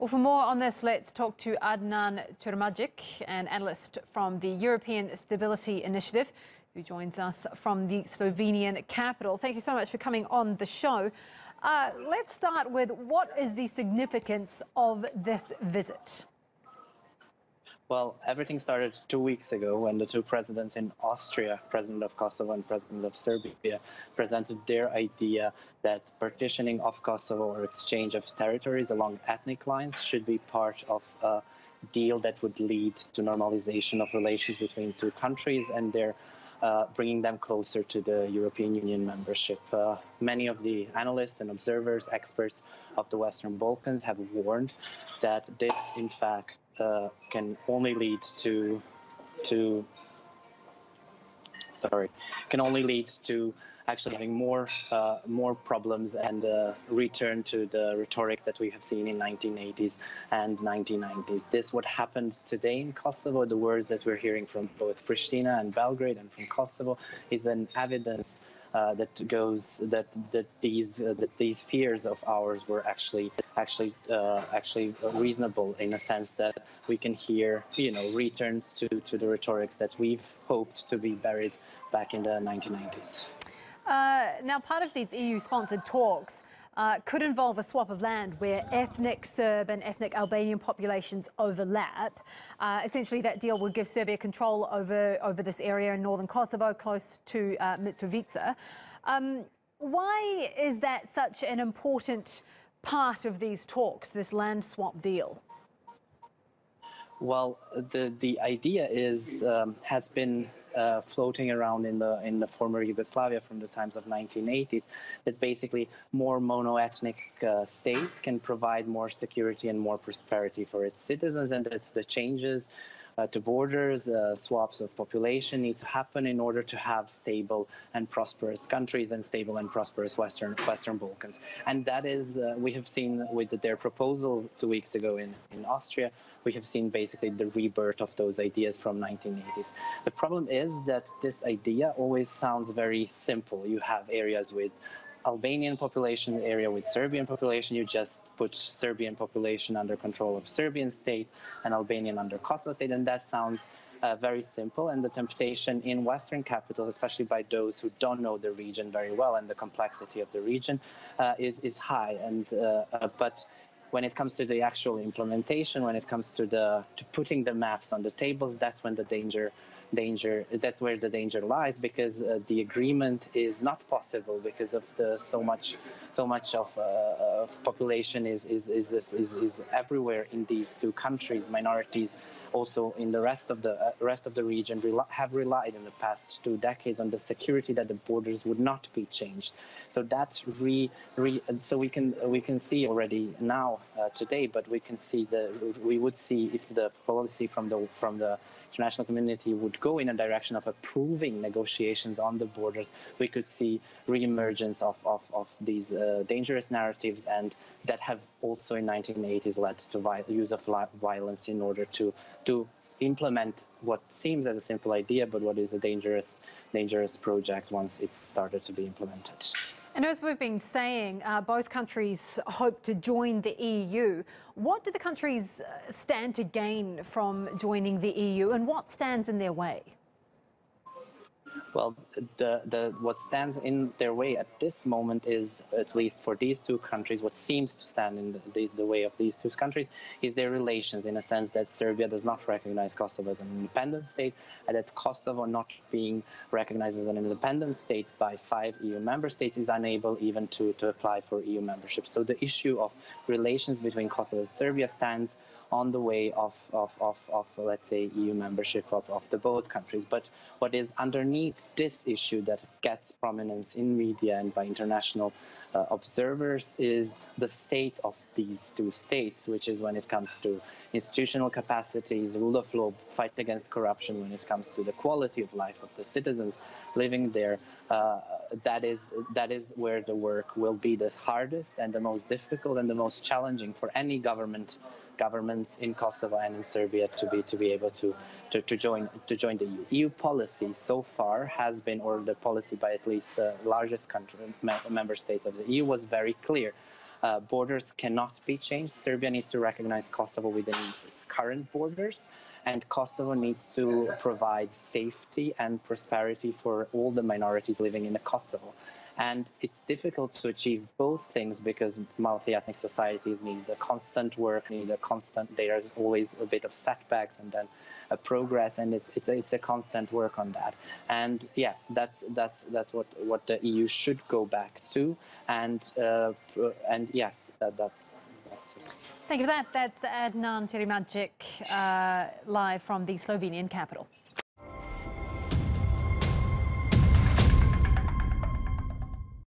Well, for more on this, let's talk to Adnan Ćerimagić, an analyst from the European Stability Initiative, who joins us from the Slovenian capital. Thank you so much for coming on the show. Let's start with, what is the significance of this visit? Well, everything started 2 weeks ago when the two presidents in Austria, President of Kosovo and President of Serbia, presented their idea that partitioning of Kosovo or exchange of territories along ethnic lines should be part of a deal that would lead to normalization of relations between two countries and their bringing them closer to the European Union membership. Many of the analysts and observers, experts of the Western Balkans have warned that this, in fact, can only lead to actually having more problems and return to the rhetoric that we have seen in 1980s and 1990s. This what happened today in Kosovo. The words that we're hearing from both Pristina and Belgrade and from Kosovo is an evidence that these fears of ours were actually reasonable, in a sense that we can hear, return to the rhetorics that we've hoped to be buried back in the 1990s. Now, part of these EU-sponsored talks could involve a swap of land where ethnic Serb and ethnic Albanian populations overlap. Essentially, that deal would give Serbia control over this area in northern Kosovo, close to Mitrovica. Why is that such an important part of these talks, this land swap deal? Well, the idea has been floating around in the former Yugoslavia from the times of 1980s, that basically more mono-ethnic states can provide more security and more prosperity for its citizens, and that the changes to borders, swaps of population need to happen in order to have stable and prosperous countries and stable and prosperous Western Balkans. And that is, we have seen with their proposal 2 weeks ago in Austria, we have seen basically the rebirth of those ideas from 1980s. The problem is that this idea always sounds very simple. You have areas with Albanian population, area with Serbian population. You just put Serbian population under control of Serbian state and Albanian under Kosovo state, and that sounds very simple. And the temptation in Western capitals, especially by those who don't know the region very well and the complexity of the region, is high. And but when it comes to the actual implementation, when it comes to putting the maps on the tables, that's when that's where the danger lies, because the agreement is not possible because of so much of population is everywhere in these two countries. Minorities also in the rest of the region have relied in the past 2 decades on the security that the borders would not be changed. So that's so we can see already now today, but we would see if the policy from the international community would go in a direction of approving negotiations on the borders, we could see re-emergence of these dangerous narratives, and that have also in 1980s led to use of violence in order to implement what seems as a simple idea, but what is a dangerous project once it's started to be implemented. And as we've been saying, both countries hope to join the EU. What do the countries stand to gain from joining the EU, and what stands in their way? Well, what stands in their way at this moment is, at least for these two countries, what seems to stand in the way of these two countries is their relations, in a sense that Serbia does not recognize Kosovo as an independent state, and that Kosovo, not being recognized as an independent state by 5 EU member states, is unable even to apply for EU membership. So the issue of relations between Kosovo and Serbia stands on the way of let's say, EU membership of the both countries. But what is underneath this issue that gets prominence in media and by international observers is the state of these two states, which is when it comes to institutional capacities, rule of law, fight against corruption, when it comes to the quality of life of the citizens living there. That is where the work will be the hardest and the most difficult and the most challenging for any governments in Kosovo and in Serbia to be able to join the EU. EU policy so far has been, or the policy by at least the largest member states of the EU was very clear. Borders cannot be changed. Serbia needs to recognize Kosovo within its current borders, and Kosovo needs to provide safety and prosperity for all the minorities living in the Kosovo. And it's difficult to achieve both things because multi-ethnic societies need the constant work, there's always a bit of setbacks and then a progress, and it's a constant work on that. And yeah, that's what the EU should go back to, and yes, that's it. Thank you for that. That's Adnan Ćerimagić live from the Slovenian capital.